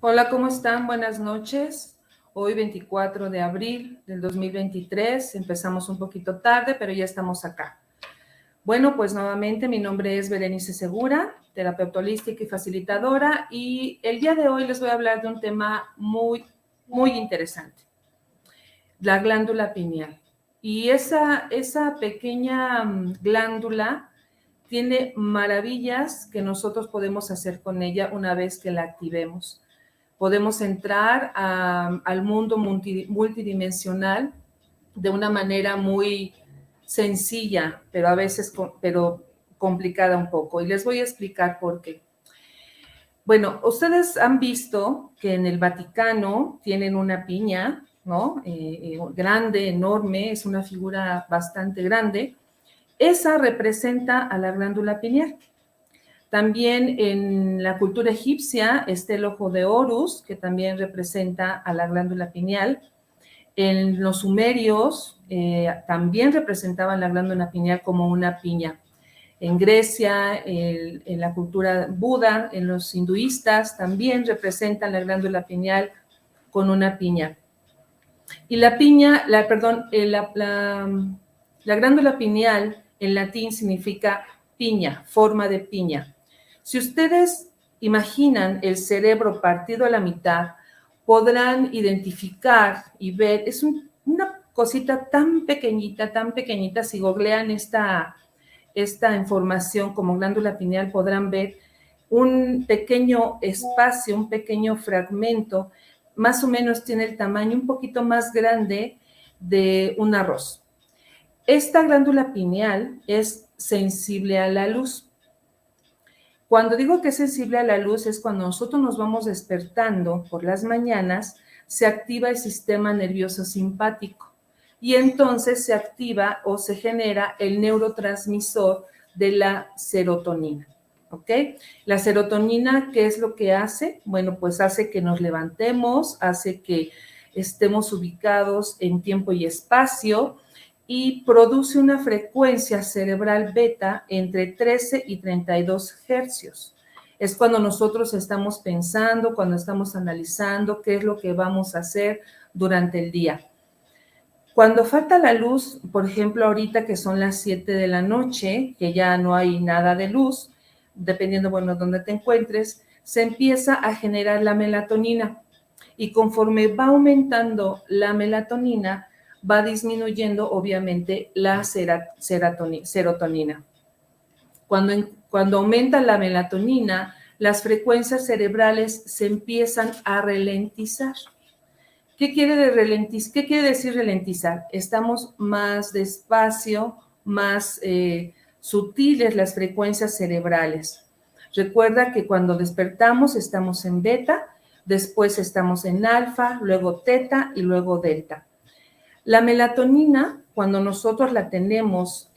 Hola, ¿cómo están? Buenas noches. Hoy 24 de abril del 2023, empezamos un poquito tarde, pero ya estamos acá. Bueno, pues nuevamente mi nombre es Berenice Segura, terapeuta holística y facilitadora, y el día de hoy les voy a hablar de un tema muy interesante, la glándula pineal. Y esa pequeña glándula tiene maravillas que nosotros podemos hacer con ella una vez que la activemos. Podemos entrar al mundo multidimensional de una manera muy sencilla, pero a veces complicada un poco. Y les voy a explicar por qué. Bueno, ustedes han visto que en el Vaticano tienen una piña, ¿no? Grande, enorme, es una figura bastante grande. Esa representa a la glándula pineal. También en la cultura egipcia está el ojo de Horus, que también representa a la glándula pineal. En los sumerios también representaban la glándula pineal como una piña. En Grecia, en la cultura Buda, en los hinduistas, también representan la glándula pineal con una piña. Y la glándula pineal en latín significa piña, forma de piña. Si ustedes imaginan el cerebro partido a la mitad, podrán identificar y ver, es una cosita tan pequeñita, si googlean esta información como glándula pineal, podrán ver un pequeño espacio, un pequeño fragmento, más o menos tiene el tamaño un poquito más grande de un arroz. Esta glándula pineal es sensible a la luz. Cuando digo que es sensible a la luz es cuando nosotros nos vamos despertando por las mañanas, se activa el sistema nervioso simpático y entonces se activa o se genera el neurotransmisor de la serotonina. ¿Ok? La serotonina, ¿qué es lo que hace? Bueno, pues hace que nos levantemos, hace que estemos ubicados en tiempo y espacio, y produce una frecuencia cerebral beta entre 13 y 32 hercios. Es cuando nosotros estamos pensando, cuando estamos analizando qué es lo que vamos a hacer durante el día. Cuando falta la luz, por ejemplo, ahorita que son las 7 de la noche, que ya no hay nada de luz, dependiendo, bueno, dónde te encuentres, se empieza a generar la melatonina. Y conforme va aumentando la melatonina, va disminuyendo obviamente la serotonina. Cuando aumenta la melatonina, las frecuencias cerebrales se empiezan a ralentizar. ¿Qué quiere decir ralentizar? Estamos más despacio, más sutiles las frecuencias cerebrales. Recuerda que cuando despertamos estamos en beta, después estamos en alfa, luego teta y luego delta. La melatonina, cuando nosotros la tenemos,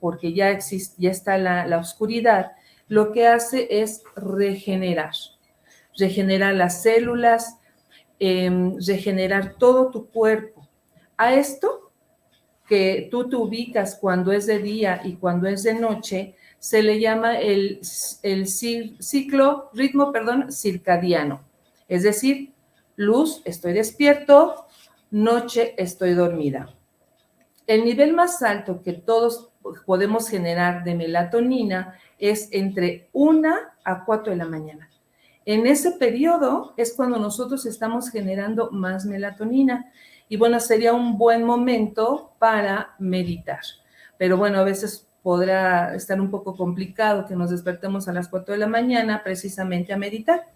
porque ya está la oscuridad, lo que hace es regenerar las células, regenerar todo tu cuerpo. A esto que tú te ubicas cuando es de día y cuando es de noche, se le llama el ritmo circadiano. Es decir, luz, estoy despierto, noche, estoy dormida. El nivel más alto que todos podemos generar de melatonina es entre 1 a 4 de la mañana. En ese periodo es cuando nosotros estamos generando más melatonina y bueno, sería un buen momento para meditar. Pero bueno, a veces podrá estar un poco complicado que nos despertemos a las 4 de la mañana precisamente a meditar.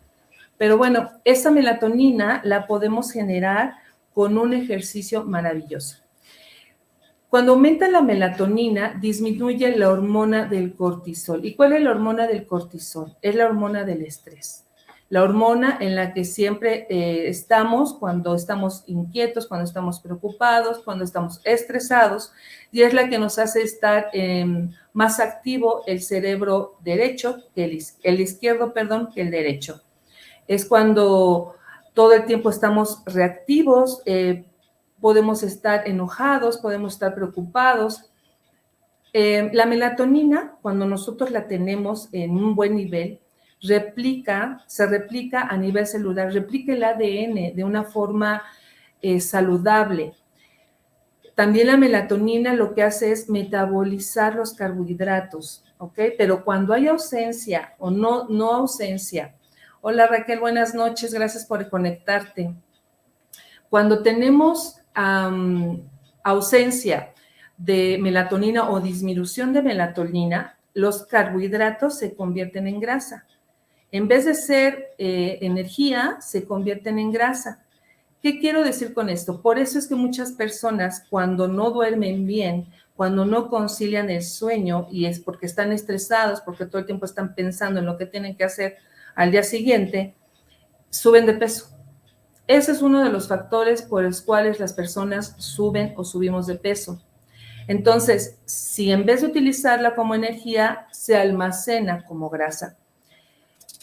Pero bueno, esa melatonina la podemos generar con un ejercicio maravilloso. Cuando aumenta la melatonina, disminuye la hormona del cortisol. ¿Y cuál es la hormona del cortisol? Es la hormona del estrés. La hormona en la que siempre estamos cuando estamos inquietos, cuando estamos preocupados, cuando estamos estresados, y es la que nos hace estar más activo el cerebro derecho, el izquierdo, que el derecho. Es cuando todo el tiempo estamos reactivos, podemos estar enojados, podemos estar preocupados. La melatonina, cuando nosotros la tenemos en un buen nivel, se replica a nivel celular, replica el ADN de una forma saludable. También la melatonina lo que hace es metabolizar los carbohidratos, ¿ok? Pero cuando hay ausencia o no ausencia. Hola Raquel, buenas noches, gracias por conectarte. Cuando tenemos ausencia de melatonina o disminución de melatonina, los carbohidratos se convierten en grasa. En vez de ser energía, se convierten en grasa. ¿Qué quiero decir con esto? Por eso es que muchas personas cuando no duermen bien, cuando no concilian el sueño y es porque están estresados, porque todo el tiempo están pensando en lo que tienen que hacer al día siguiente, suben de peso. Ese es uno de los factores por los cuales las personas suben o subimos de peso. Entonces, si en vez de utilizarla como energía, se almacena como grasa.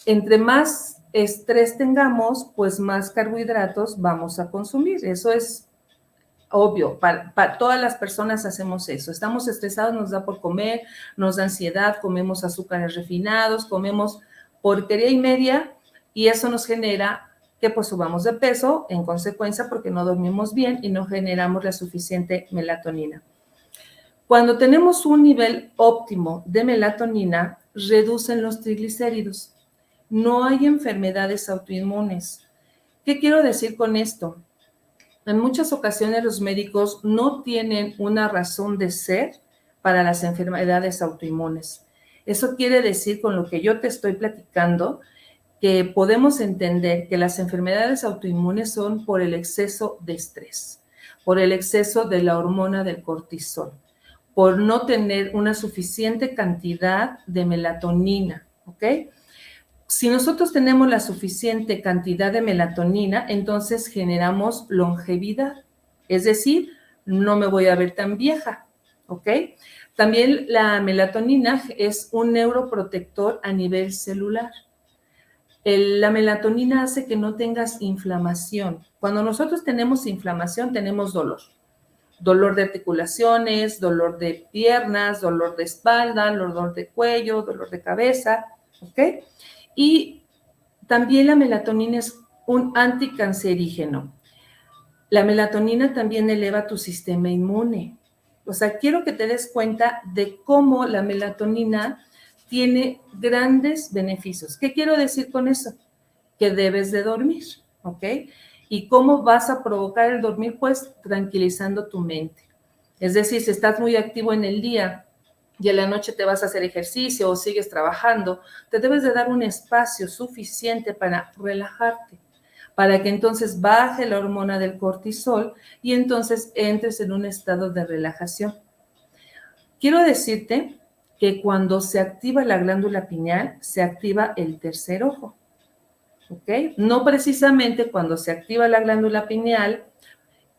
Entre más estrés tengamos, pues más carbohidratos vamos a consumir. Eso es obvio, para todas las personas hacemos eso. Estamos estresados, nos da por comer, nos da ansiedad, comemos azúcares refinados, comemos porquería y media y eso nos genera que pues subamos de peso en consecuencia porque no dormimos bien y no generamos la suficiente melatonina. Cuando tenemos un nivel óptimo de melatonina, reducen los triglicéridos. No hay enfermedades autoinmunes. ¿Qué quiero decir con esto? En muchas ocasiones los médicos no tienen una razón de ser para las enfermedades autoinmunes. Eso quiere decir, con lo que yo te estoy platicando, que podemos entender que las enfermedades autoinmunes son por el exceso de estrés, por el exceso de la hormona del cortisol, por no tener una suficiente cantidad de melatonina, ¿ok? Si nosotros tenemos la suficiente cantidad de melatonina, entonces generamos longevidad, es decir, no me voy a ver tan vieja, ¿ok? También la melatonina es un neuroprotector a nivel celular. La melatonina hace que no tengas inflamación. Cuando nosotros tenemos inflamación, tenemos dolor. Dolor de articulaciones, dolor de piernas, dolor de espalda, dolor de cuello, dolor de cabeza, ¿ok? Y también la melatonina es un anticancerígeno. La melatonina también eleva tu sistema inmune. O sea, quiero que te des cuenta de cómo la melatonina tiene grandes beneficios. ¿Qué quiero decir con eso? Que debes de dormir, ¿ok? ¿Y cómo vas a provocar el dormir? Pues tranquilizando tu mente. Es decir, si estás muy activo en el día y en la noche te vas a hacer ejercicio o sigues trabajando, te debes de dar un espacio suficiente para relajarte, para que entonces baje la hormona del cortisol y entonces entres en un estado de relajación. Quiero decirte que cuando se activa la glándula pineal, se activa el tercer ojo, ¿ok? No precisamente cuando se activa la glándula pineal,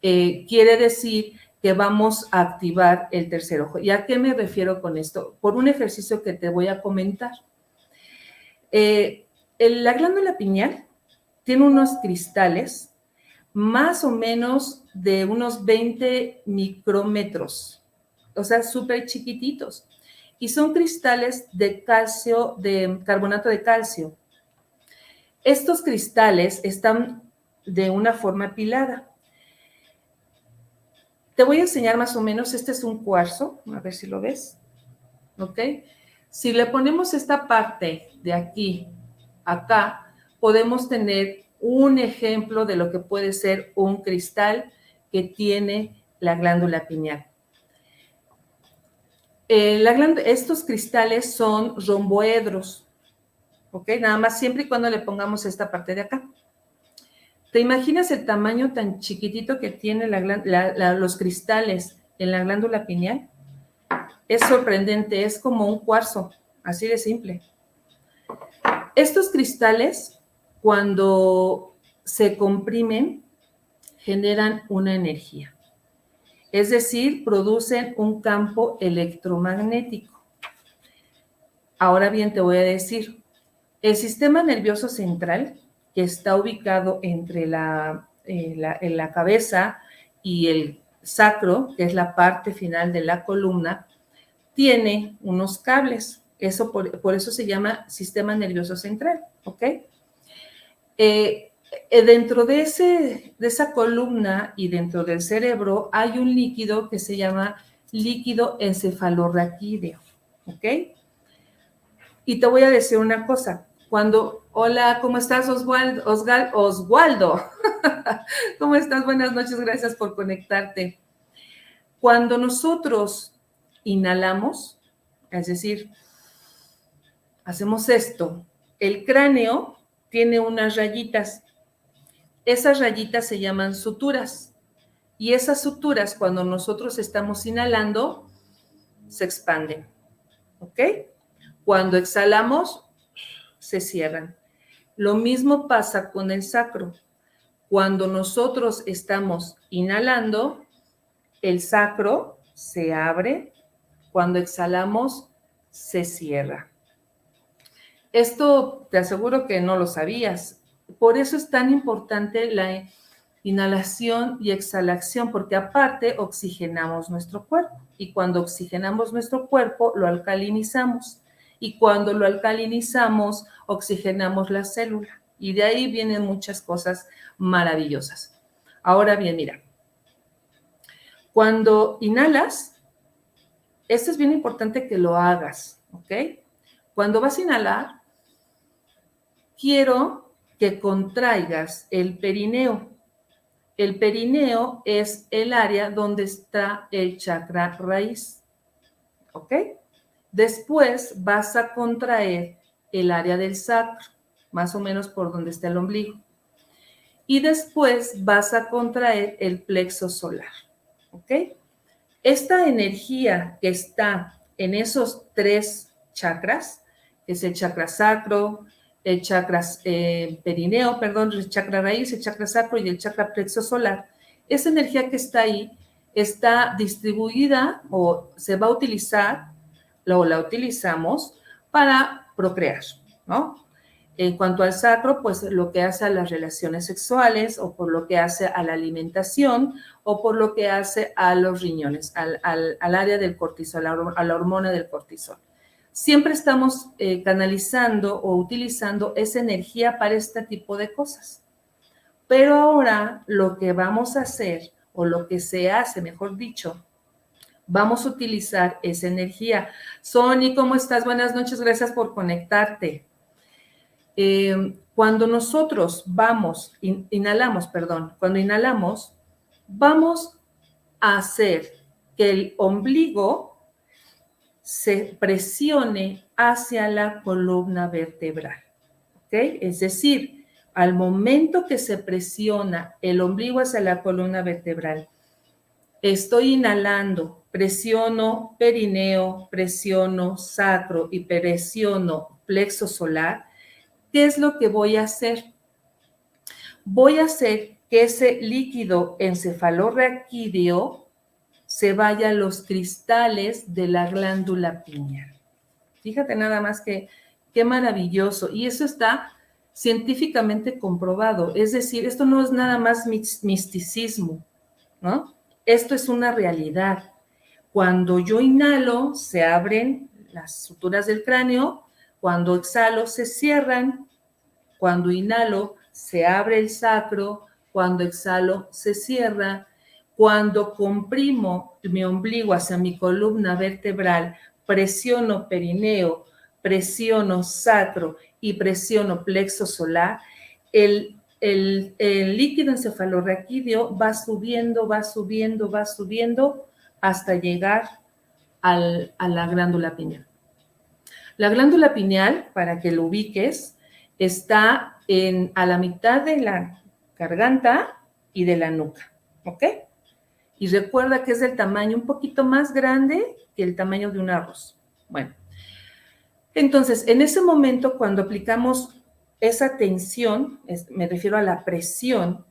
quiere decir que vamos a activar el tercer ojo. ¿Y a qué me refiero con esto? Por un ejercicio que te voy a comentar. La glándula pineal tiene unos cristales más o menos de unos 20 micrómetros, o sea, súper chiquititos. Y son cristales de calcio, de carbonato de calcio. Estos cristales están de una forma apilada. Te voy a enseñar más o menos, este es un cuarzo, a ver si lo ves, ¿ok? Si le ponemos esta parte de aquí, acá, podemos tener un ejemplo de lo que puede ser un cristal que tiene la glándula pineal. Estos cristales son romboedros, ¿ok? Nada más siempre y cuando le pongamos esta parte de acá. ¿Te imaginas el tamaño tan chiquitito que tiene los cristales en la glándula pineal? Es sorprendente, es como un cuarzo, así de simple. Estos cristales, cuando se comprimen, generan una energía. Es decir, producen un campo electromagnético. Ahora bien, te voy a decir, el sistema nervioso central, que está ubicado entre la cabeza y el sacro, que es la parte final de la columna, tiene unos cables. Eso por eso se llama sistema nervioso central, ¿ok? Dentro de esa columna y dentro del cerebro hay un líquido que se llama líquido encefalorraquídeo, ¿ok? Y te voy a decir una cosa. Hola, ¿cómo estás, Oswaldo? ¿Cómo estás? Buenas noches, gracias por conectarte. Cuando nosotros inhalamos, es decir, hacemos esto, el cráneo tiene unas rayitas. Esas rayitas se llaman suturas. Y esas suturas, cuando nosotros estamos inhalando, se expanden. ¿Ok? Cuando exhalamos, se cierran. Lo mismo pasa con el sacro. Cuando nosotros estamos inhalando, el sacro se abre. Cuando exhalamos, se cierra. Esto te aseguro que no lo sabías. Por eso es tan importante la inhalación y exhalación, porque aparte oxigenamos nuestro cuerpo. Y cuando oxigenamos nuestro cuerpo, lo alcalinizamos. Y cuando lo alcalinizamos, oxigenamos la célula. Y de ahí vienen muchas cosas maravillosas. Ahora bien, mira, cuando inhalas, esto es bien importante que lo hagas, ¿ok? Cuando vas a inhalar, quiero que contraigas el perineo. El perineo es el área donde está el chakra raíz, ¿ok? Después vas a contraer el área del sacro, más o menos por donde está el ombligo. Y después vas a contraer el plexo solar, ¿ok? Esta energía que está en esos tres chakras, que es el chakra sacro, el chakra perineo, perdón, el chakra raíz, el chakra sacro y el chakra plexo solar, esa energía que está ahí está distribuida o se va a utilizar, o la utilizamos para procrear, ¿no? En cuanto al sacro, pues lo que hace a las relaciones sexuales o por lo que hace a la alimentación o por lo que hace a los riñones, al área del cortisol, a la hormona del cortisol. Siempre estamos canalizando o utilizando esa energía para este tipo de cosas. Pero ahora lo que vamos a hacer, o lo que se hace, mejor dicho, vamos a utilizar esa energía. Sony, ¿cómo estás? Buenas noches, gracias por conectarte. Cuando nosotros cuando inhalamos, vamos a hacer que el ombligo se presione hacia la columna vertebral, ¿ok? Es decir, al momento que se presiona el ombligo hacia la columna vertebral, estoy inhalando, presiono perineo, presiono sacro y presiono plexo solar. ¿Qué es lo que voy a hacer? Voy a hacer que ese líquido encefalorraquídeo se vaya a los cristales de la glándula pineal. Fíjate nada más que qué maravilloso. Y eso está científicamente comprobado. Es decir, esto no es nada más misticismo, ¿no? Esto es una realidad. Cuando yo inhalo, se abren las suturas del cráneo. Cuando exhalo, se cierran. Cuando inhalo, se abre el sacro. Cuando exhalo, se cierra. Cuando comprimo mi ombligo hacia mi columna vertebral, presiono perineo, presiono sacro y presiono plexo solar, el líquido encefalorraquídeo va subiendo, va subiendo, va subiendo hasta llegar a la glándula pineal. La glándula pineal, para que lo ubiques, está a la mitad de la garganta y de la nuca, ¿ok? Y recuerda que es del tamaño un poquito más grande que el tamaño de un arroz. Bueno, entonces, en ese momento, cuando aplicamos esa tensión, me refiero a la presión,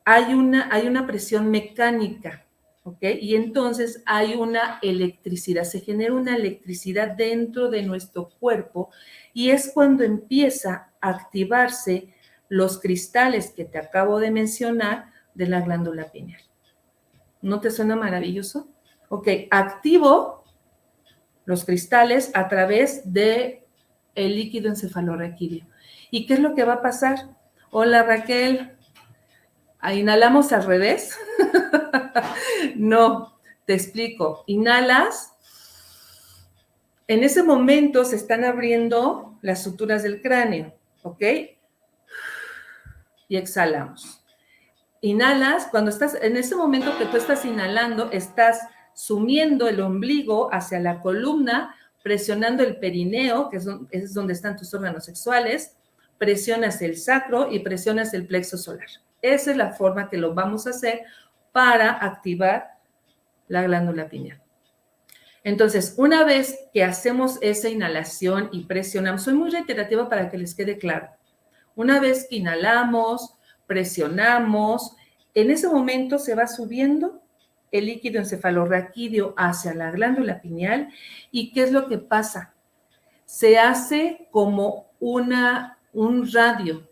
hay una presión mecánica, ¿ok? Y entonces hay una electricidad, se genera una electricidad dentro de nuestro cuerpo y es cuando empieza a activarse los cristales que te acabo de mencionar de la glándula pineal. ¿No te suena maravilloso? Ok, activo los cristales a través de el líquido encefalorraquídeo. ¿Y qué es lo que va a pasar? Hola, Raquel. ¿Inhalamos al revés? No, te explico. Inhalas. En ese momento se están abriendo las suturas del cráneo, ¿ok? Y exhalamos. Inhalas, cuando estás, en ese momento que tú estás inhalando, estás sumiendo el ombligo hacia la columna, presionando el perineo, que es donde están tus órganos sexuales, presionas el sacro y presionas el plexo solar. Esa es la forma que lo vamos a hacer para activar la glándula pineal. Entonces, una vez que hacemos esa inhalación y presionamos, soy muy reiterativa para que les quede claro. Una vez que inhalamos, presionamos, en ese momento se va subiendo el líquido encefalorraquídeo hacia la glándula pineal. ¿Y qué es lo que pasa? Se hace como un radio,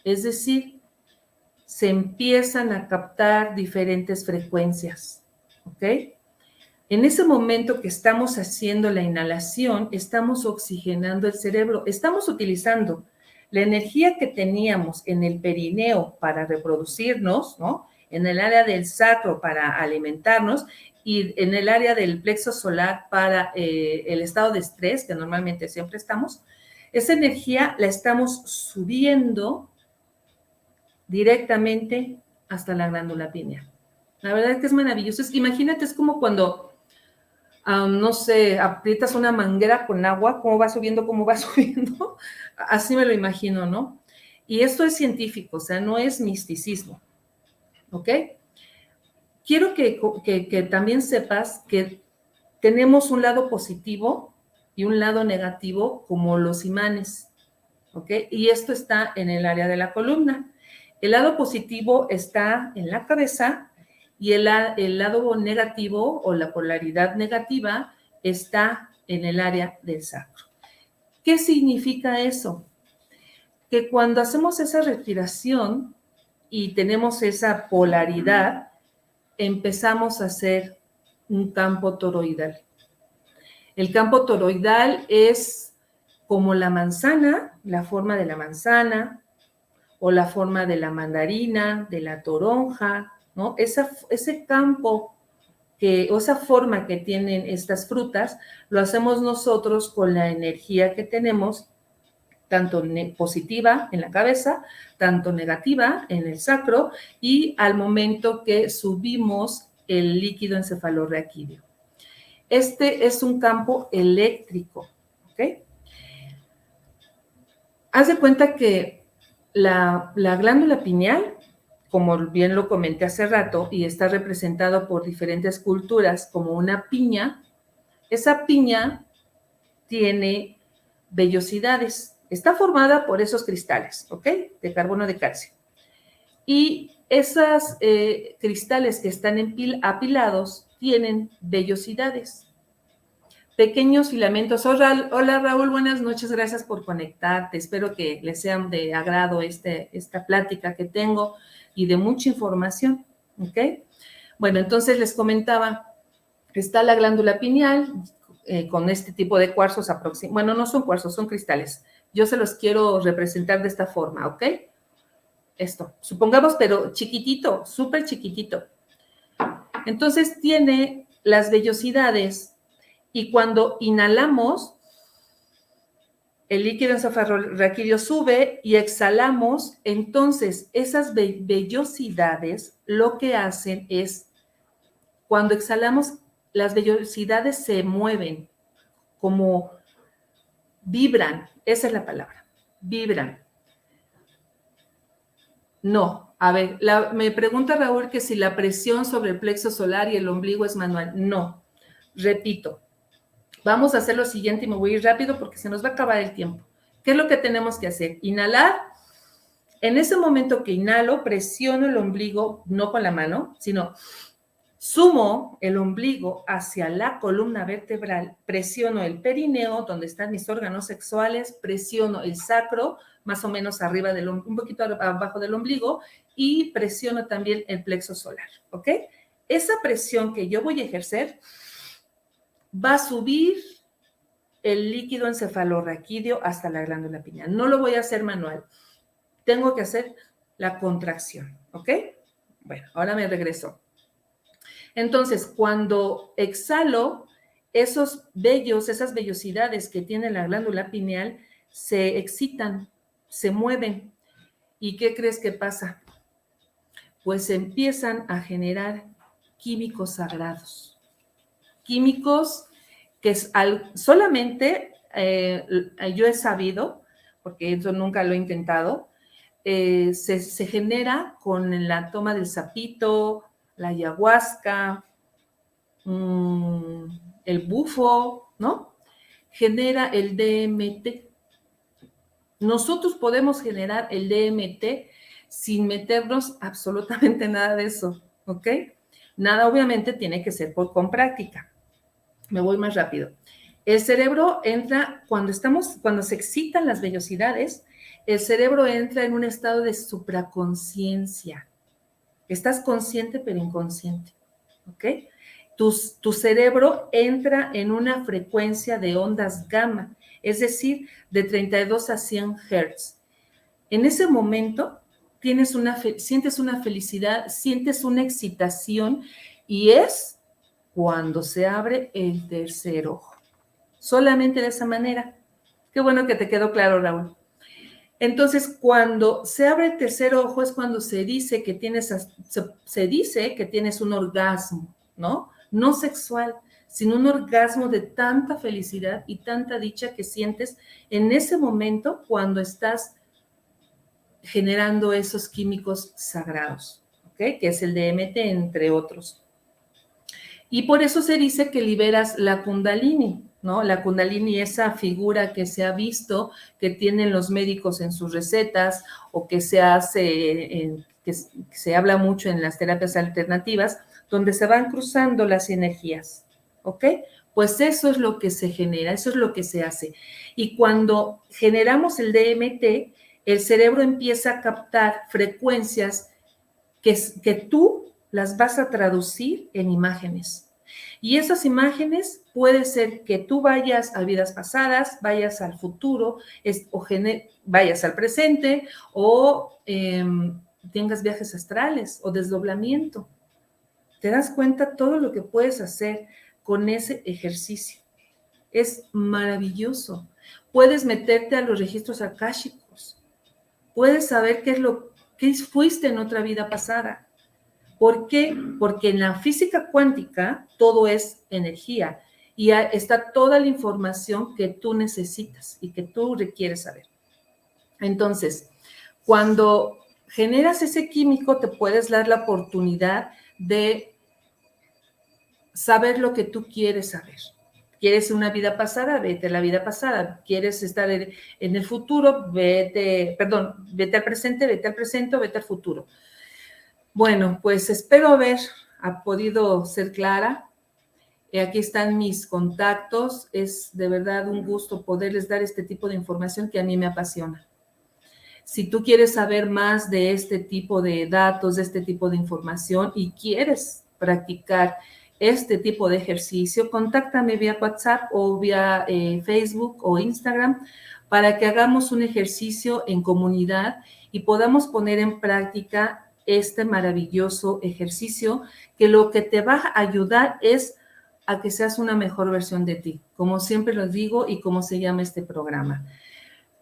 es decir, se empiezan a captar diferentes frecuencias, ¿ok? En ese momento que estamos haciendo la inhalación, estamos oxigenando el cerebro, estamos utilizando la energía que teníamos en el perineo para reproducirnos, ¿no? En el área del sacro para alimentarnos y en el área del plexo solar para el estado de estrés, que normalmente siempre estamos, esa energía la estamos subiendo directamente hasta la glándula pineal. La verdad es que es maravilloso. Imagínate, es como cuando no sé, aprietas una manguera con agua, cómo va subiendo, así me lo imagino, ¿no? Y esto es científico, o sea, no es misticismo, ¿ok? Quiero que también sepas que tenemos un lado positivo y un lado negativo como los imanes, ¿ok? Y esto está en el área de la columna. El lado positivo está en la cabeza y el lado negativo o la polaridad negativa está en el área del sacro. ¿Qué significa eso? Que cuando hacemos esa respiración y tenemos esa polaridad, empezamos a hacer un campo toroidal. El campo toroidal es como la manzana, la forma de la manzana, o la forma de la mandarina, de la toronja, ¿no? Ese campo o esa forma que tienen estas frutas, lo hacemos nosotros con la energía que tenemos, tanto positiva en la cabeza, tanto negativa en el sacro, y al momento que subimos el líquido encefalorraquídeo. Este es un campo eléctrico, ¿ok? Haz de cuenta que la glándula pineal, como bien lo comenté hace rato, y está representado por diferentes culturas como una piña, esa piña tiene vellosidades. Está formada por esos cristales, ¿ok? De carbono de calcio. Y esos cristales que están apilados tienen vellosidades. Pequeños filamentos. Hola Raúl, buenas noches, gracias por conectarte. Espero que les sea de agrado esta plática que tengo y de mucha información, ¿ok? Bueno, entonces les comentaba, está la glándula pineal con este tipo de cuarzos bueno, no son cuarzos, son cristales. Yo se los quiero representar de esta forma, ¿ok? Esto, supongamos, pero chiquitito, súper chiquitito. Entonces tiene las vellosidades. Y cuando inhalamos, el líquido encefalorraquídeo sube y exhalamos, entonces esas vellosidades lo que hacen es, cuando exhalamos, las vellosidades se mueven, como vibran, esa es la palabra, vibran. No, a ver, me pregunta Raúl que si la presión sobre el plexo solar y el ombligo es manual. No, repito. Vamos a hacer lo siguiente y me voy a ir rápido porque se nos va a acabar el tiempo. ¿Qué es lo que tenemos que hacer? Inhalar. En ese momento que inhalo, presiono el ombligo, no con la mano, sino sumo el ombligo hacia la columna vertebral, presiono el perineo, donde están mis órganos sexuales, presiono el sacro, más o menos arriba un poquito abajo del ombligo, y presiono también el plexo solar, ¿ok? Esa presión que yo voy a ejercer va a subir el líquido encefalorraquídeo hasta la glándula pineal. No lo voy a hacer manual. Tengo que hacer la contracción, ¿ok? Bueno, ahora me regreso. Entonces, cuando exhalo, esos vellos, esas vellosidades que tiene la glándula pineal se excitan, se mueven. ¿Y qué crees que pasa? Pues se empiezan a generar químicos sagrados. Químicos que solamente yo he sabido, porque eso nunca lo he intentado, se genera con la toma del sapito, la ayahuasca, el bufo, ¿no? Genera el DMT. Nosotros podemos generar el DMT sin meternos absolutamente nada de eso, ¿ok? Nada, obviamente, tiene que ser con práctica. Me voy más rápido. El cerebro entra, cuando se excitan las vellosidades, el cerebro entra en un estado de supraconsciencia. Estás consciente pero inconsciente, ¿ok? Tu cerebro entra en una frecuencia de ondas gamma, es decir, de 32 a 100 Hz. En ese momento sientes una felicidad, sientes una excitación y es cuando se abre el tercer ojo. Solamente de esa manera. Qué bueno que te quedó claro, Raúl. Entonces, cuando se abre el tercer ojo es cuando se dice que tienes un orgasmo, ¿no? No sexual, sino un orgasmo de tanta felicidad y tanta dicha que sientes en ese momento cuando estás generando esos químicos sagrados, ¿ok? Que es el DMT, entre otros. Y por eso se dice que liberas la Kundalini, ¿no? La Kundalini, esa figura que se ha visto, que tienen los médicos en sus recetas o que se hace, que se habla mucho en las terapias alternativas, donde se van cruzando las energías, ¿ok? Pues eso es lo que se genera, eso es lo que se hace. Y cuando generamos el DMT, el cerebro empieza a captar frecuencias que tú las vas a traducir en imágenes. Y esas imágenes puede ser que tú vayas a vidas pasadas, vayas al futuro, vayas al presente o tengas viajes astrales o desdoblamiento. ¿Te das cuenta todo lo que puedes hacer con ese ejercicio? Es maravilloso. Puedes meterte a los registros akáshicos. Puedes saber qué fuiste en otra vida pasada. ¿Por qué? Porque en la física cuántica todo es energía y está toda la información que tú necesitas y que tú requieres saber. Entonces, cuando generas ese químico, te puedes dar la oportunidad de saber lo que tú quieres saber. ¿Quieres una vida pasada? Vete a la vida pasada. ¿Quieres estar en el futuro? Vete al presente, vete al futuro. Bueno, pues espero haber podido ser clara. Aquí están mis contactos. Es de verdad un gusto poderles dar este tipo de información que a mí me apasiona. Si tú quieres saber más de este tipo de datos, de este tipo de información y quieres practicar este tipo de ejercicio, contáctame vía WhatsApp o vía Facebook o Instagram para que hagamos un ejercicio en comunidad y podamos poner en práctica este maravilloso ejercicio que lo que te va a ayudar es a que seas una mejor versión de ti, como siempre lo digo y como se llama este programa.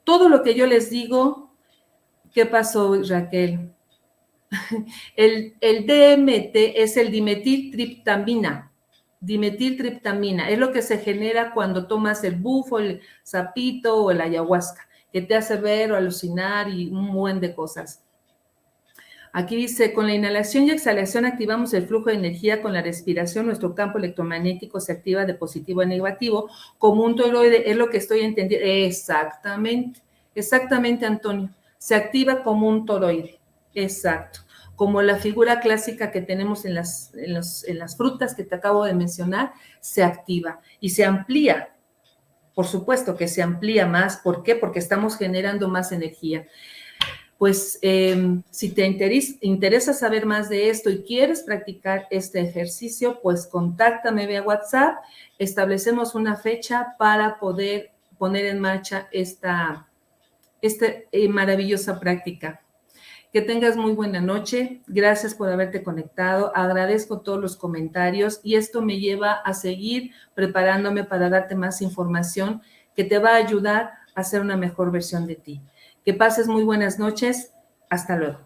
Todo lo que yo les digo, ¿qué pasó, Raquel? El DMT es el dimetiltriptamina. Dimetiltriptamina es lo que se genera cuando tomas el bufo, el sapito o el ayahuasca, que te hace ver o alucinar y un buen de cosas. Aquí dice, con la inhalación y exhalación activamos el flujo de energía. Con la respiración, nuestro campo electromagnético se activa de positivo a negativo como un toroide. Es lo que estoy entendiendo. Exactamente, Antonio. Se activa como un toroide. Exacto. Como la figura clásica que tenemos en las frutas que te acabo de mencionar, se activa y se amplía. Por supuesto que se amplía más. ¿Por qué? Porque estamos generando más energía. Pues si te interesa saber más de esto y quieres practicar este ejercicio, pues contáctame vía WhatsApp, establecemos una fecha para poder poner en marcha esta maravillosa práctica. Que tengas muy buena noche, gracias por haberte conectado, agradezco todos los comentarios y esto me lleva a seguir preparándome para darte más información que te va a ayudar a ser una mejor versión de ti. Que pases muy buenas noches, hasta luego.